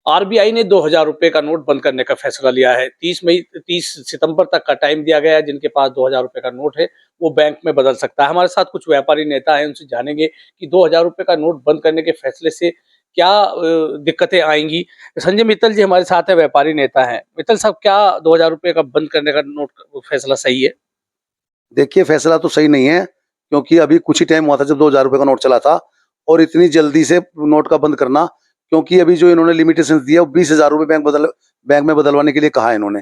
RBI ने 2000 रुपए का नोट बंद करने का फैसला लिया है। 30 सितंबर तक का टाइम दिया गया है। जिनके पास 2000 रुपए का नोट है वो बैंक में बदल सकता है। हमारे साथ कुछ व्यापारी नेता हैं, उनसे जानेंगे कि 2000 रुपए का नोट बंद करने के फैसले से क्या दिक्कतें आएंगी। संजय मित्तल जी हमारे साथ है, व्यापारी नेता हैं। मित्तल साहब, क्या 2000 रुपए का बंद करने का नोट फैसला सही है? देखिए, फैसला तो सही नहीं है, क्योंकि अभी कुछ ही टाइम हुआ था जब 2000 रुपए का नोट चला था, और इतनी जल्दी से नोट का बंद करना, क्योंकि अभी जो इन्होंने लिमिटेशन दिया वो 20,000 रुपए बैंक में बदलवाने के लिए कहा है इन्होंने।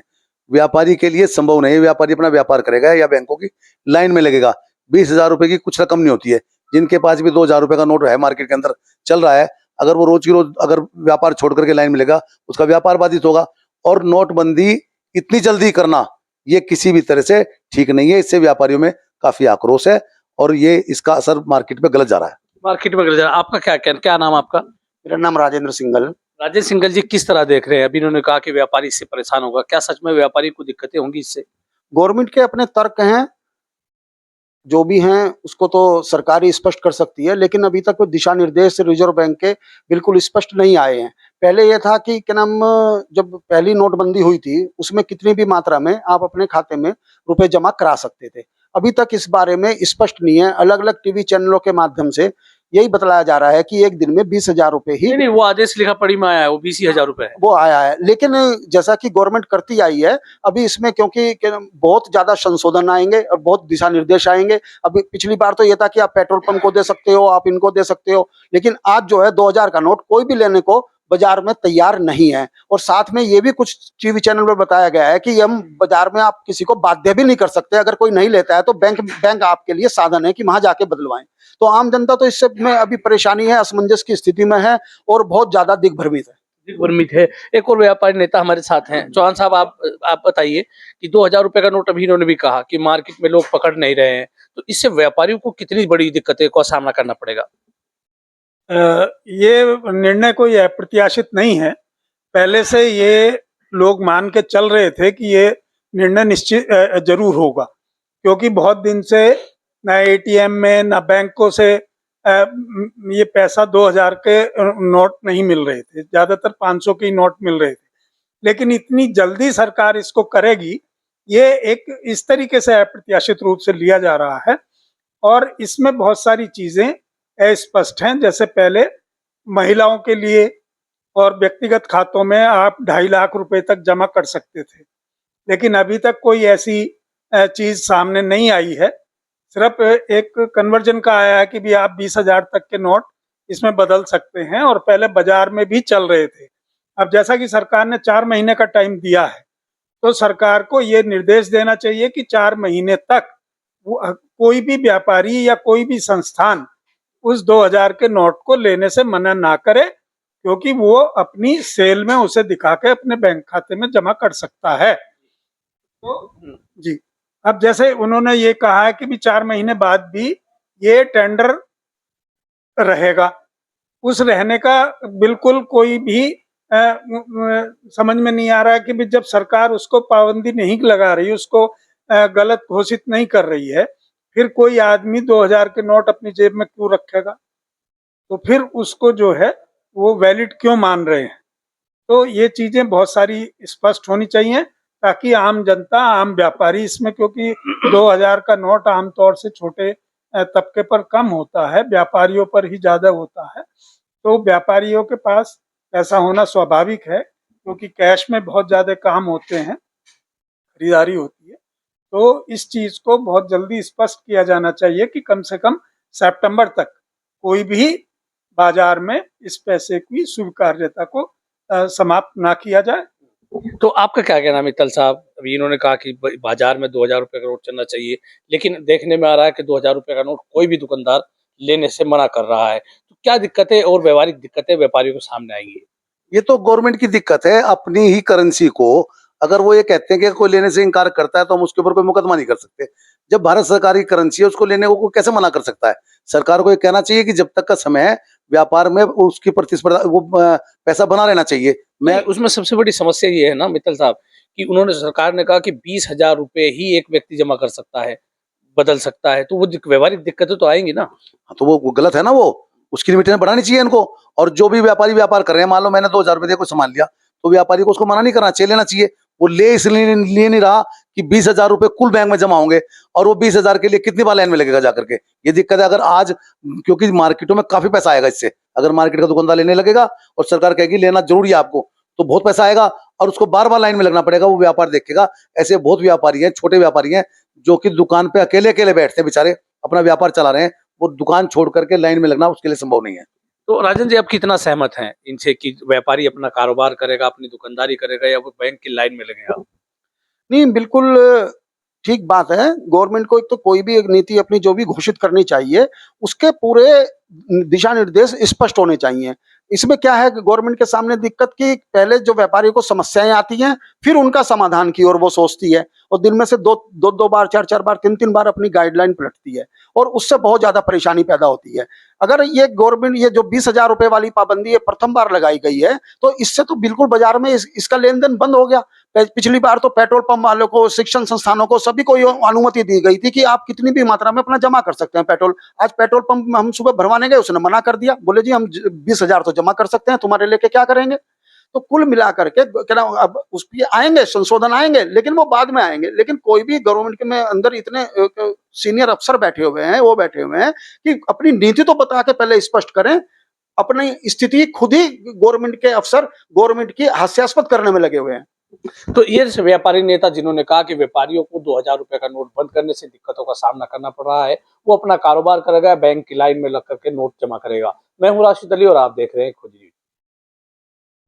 व्यापारी के लिए संभव नहीं है, व्यापारी अपना व्यापार करेगा या बैंकों की लाइन में लगेगा। 20,000 रुपए की कुछ रकम नहीं होती है। जिनके पास भी 2000 रुपए का नोट है, मार्केट के अंदर चल रहा है, अगर वो रोज की रोज अगर व्यापार छोड़ करके लाइन में लेगा, उसका व्यापार बाधित होगा। और नोटबंदी इतनी जल्दी करना ये किसी भी तरह से ठीक नहीं है। इससे व्यापारियों में काफी आक्रोश है, और ये इसका असर मार्केट पे गलत जा रहा है। मार्केट में आपका क्या कहना, क्या नाम आपका? मेरा नाम राजेंद्र सिंघल। राजेश सिंघल जी, किस तरह देख रहे हैं? अभी इन्होंने कहा कि व्यापारी इससे परेशान होगा, क्या सच में व्यापारी को दिक्कतें होंगी इससे? गवर्नमेंट के अपने तर्क हैं, जो भी हैं उसको तो सरकार ही स्पष्ट कर सकती है, लेकिन अभी तक कोई दिशा निर्देश रिजर्व बैंक के बिल्कुल स्पष्ट नहीं आए हैं। पहले ये था कि क्या नाम, जब पहली नोटबंदी हुई थी उसमें कितनी भी मात्रा में आप अपने खाते में रुपए जमा करा सकते थे। अभी तक इस बारे में स्पष्ट नहीं है। अलग अलग टीवी चैनलों के माध्यम से यही बतलाया जा रहा है कि एक दिन में 20,000 रुपए ही नहीं, वो आदेश लिखा पढ़ी में आया है, वो 20,000 रुपए है। वो आया है। लेकिन जैसा कि गवर्नमेंट करती आई है, अभी इसमें क्योंकि बहुत ज्यादा संशोधन आएंगे और बहुत दिशा निर्देश आएंगे। अभी पिछली बार तो ये था कि आप पेट्रोल पंप को दे सकते हो, आप इनको दे सकते हो, लेकिन आज जो है 2000 का नोट कोई भी लेने को बाजार में तैयार नहीं है। और साथ में ये भी कुछ टीवी चैनल पर बताया गया है कि हम बाजार में आप किसी को बाध्य भी नहीं कर सकते। अगर कोई नहीं लेता है तो बैंक आपके लिए साधन है कि वहां जाके बदलवाएं। तो आम जनता तो इससे में अभी परेशानी है, असमंजस की स्थिति में है और बहुत ज्यादा दिग्भ्रमित है। दिग्भ्रमित है। एक और व्यापारी नेता हमारे साथ हैं, चौहान साहब, आप बताइए कि 2000 रुपए का नोट अभी इन्होंने भी कहा कि मार्केट में लोग पकड़ नहीं रहे हैं, तो इससे व्यापारियों को कितनी बड़ी दिक्कतें का सामना करना पड़ेगा? ये निर्णय कोई अप्रत्याशित नहीं है। पहले से ये लोग मान के चल रहे थे कि ये निर्णय निश्चित जरूर होगा, क्योंकि बहुत दिन से ना एटीएम में ना बैंकों से ये पैसा 2000 के नोट नहीं मिल रहे थे, ज्यादातर 500 के नोट मिल रहे थे। लेकिन इतनी जल्दी सरकार इसको करेगी, ये एक इस तरीके से अप्रत्याशित रूप से लिया जा रहा है। और इसमें बहुत सारी चीजें अस्पष्ट हैं। जैसे पहले महिलाओं के लिए और व्यक्तिगत खातों में आप 2.5 लाख रुपए तक जमा कर सकते थे, लेकिन अभी तक कोई ऐसी चीज सामने नहीं आई है। सिर्फ एक कन्वर्जन का आया है कि भी आप 20,000 तक के नोट इसमें बदल सकते हैं, और पहले बाजार में भी चल रहे थे। अब जैसा कि सरकार ने 4 महीने का टाइम दिया है, तो सरकार को ये निर्देश देना चाहिए कि 4 महीने तक कोई भी व्यापारी या कोई भी संस्थान उस 2000 के नोट को लेने से मना ना करे, क्योंकि वो अपनी सेल में उसे दिखा के अपने बैंक खाते में जमा कर सकता है। तो जी, अब जैसे उन्होंने ये कहा है कि भी 4 महीने बाद भी ये टेंडर रहेगा, उस रहने का बिल्कुल कोई भी समझ में नहीं आ रहा है कि भी जब सरकार उसको पाबंदी नहीं लगा रही, उसको गलत घोषित नहीं कर रही है, फिर कोई आदमी 2000 के नोट अपनी जेब में क्यों रखेगा? तो फिर उसको जो है वो वैलिड क्यों मान रहे हैं? तो ये चीजें बहुत सारी स्पष्ट होनी चाहिए, ताकि आम जनता, आम व्यापारी इसमें, क्योंकि 2000 का नोट आमतौर से छोटे तबके पर कम होता है, व्यापारियों पर ही ज्यादा होता है। तो व्यापारियों के पास ऐसा होना स्वाभाविक है, क्योंकि कैश में बहुत ज्यादा काम होते हैं, खरीदारी होती है। तो इस चीज को बहुत जल्दी स्पष्ट किया जाना चाहिए कि कम से कम सितंबर तक कोई भी बाजार में इस पैसे की स्वीकार्यता को समाप्त ना किया जाए। तो आपका क्या कहना है मित्तल साहब? अभी इन्होंने कहा कि बाजार में 2000 रुपए का नोट चलना चाहिए, लेकिन देखने में आ रहा है कि 2000 रुपए का नोट कोई भी दुकानदार लेने से मना कर रहा है। तो क्या दिक्कतें और व्यवहारिक दिक्कतें व्यापारियों को सामने आएंगी? ये तो गवर्नमेंट की दिक्कत है। अपनी ही करेंसी को अगर वो ये कहते हैं कि कोई लेने से इनकार करता है तो हम उसके ऊपर कोई मुकदमा नहीं कर सकते। जब भारत सरकार की करेंसी है, उसको लेने को कैसे मना कर सकता है? सरकार को ये कहना चाहिए कि जब तक का समय है व्यापार में उसकी प्रतिस्पर्धा, वो पैसा बना रहना चाहिए। मैं उसमें सबसे बड़ी समस्या ये है ना मित्तल साहब, कि उन्होंने, सरकार ने कहा कि 20,000 रुपए ही एक व्यक्ति जमा कर सकता है, बदल सकता है, तो वो व्यवहारिक दिक्कतें तो आएंगी ना। तो वो गलत है ना। वो उसकी लिमिटेशन बढ़ानी चाहिए इनको। और जो भी व्यापारी व्यापार कर रहे हैं, मान लो मैंने 2,000 रुपए दे को सामान लिया, तो व्यापारी को उसको मना नहीं करना चाहिए, लेना चाहिए। वो ले इसलिए लिए नहीं रहा कि 20,000 रुपए कुल बैंक में जमा होंगे, और वो 20,000 के लिए कितनी बार लाइन में लगेगा जाकर के। ये दिक्कत है। अगर आज, क्योंकि मार्केटों में काफी पैसा आएगा इससे, अगर मार्केट का दुकानदार लेने लगेगा और सरकार कहेगी लेना जरूरी है आपको, तो बहुत पैसा आएगा और उसको बार बार लाइन में लगना पड़ेगा, वो व्यापार देखेगा। ऐसे बहुत व्यापारी हैं, छोटे व्यापारी हैं, जो कि दुकान पे अकेले अकेले बैठते हैं बेचारे, अपना व्यापार चला रहे हैं, वो दुकान छोड़ करके लाइन में लगना उसके लिए संभव नहीं है। तो राजन जी, आप कितना सहमत हैं इनसे कि व्यापारी अपना कारोबार करेगा, अपनी दुकानदारी करेगा, या वो बैंक की लाइन में लगेगा? नहीं, बिल्कुल ठीक बात है। गवर्नमेंट को एक तो कोई भी एक नीति अपनी जो भी घोषित करनी चाहिए, उसके पूरे दिशा निर्देश स्पष्ट होने चाहिए। इसमें क्या है कि गवर्नमेंट के सामने दिक्कत कि पहले जो व्यापारियों को समस्याएं आती हैं, फिर उनका समाधान की ओर वो सोचती है, और दिन में से दो बार, चार बार, तीन बार अपनी गाइडलाइन पलटती है, और उससे बहुत ज्यादा परेशानी पैदा होती है। अगर ये गवर्नमेंट, ये जो 20,000 रुपए वाली पाबंदी है प्रथम बार लगाई गई है, तो इससे तो बिल्कुल बाजार में इसका लेन देन बंद हो गया। पिछली बार तो पेट्रोल पंप वालों को, शिक्षण संस्थानों को, सभी को अनुमति दी गई थी कि आप कितनी भी मात्रा में अपना जमा कर सकते हैं पेट्रोल। आज पेट्रोल पंप में हम सुबह भरवाने गए, उसने मना कर दिया, बोले जी हम 20,000 तो जमा कर सकते हैं, तुम्हारे लेके क्या करेंगे। तो कुल मिलाकर के क्या नाम, अब उस पे आएंगे संशोधन आएंगे, लेकिन वो बाद में आएंगे। लेकिन कोई भी गवर्नमेंट के में अंदर इतने सीनियर अफसर बैठे हुए हैं, वो बैठे हुए हैं कि अपनी नीति तो बता के पहले स्पष्ट करें। अपनी स्थिति खुद ही गवर्नमेंट के अफसर गवर्नमेंट की हास्यास्पद करने में लगे हुए हैं। तो ये व्यापारी नेता जिन्होंने कहा कि व्यापारियों को 2,000 रुपए का नोट बंद करने से दिक्कतों का सामना करना पड़ रहा है, वो अपना कारोबार करेगा, बैंक की लाइन में लग करके नोट जमा करेगा। मैं हूं राशिद अली और आप देख रहे हैं खोजी न्यूज।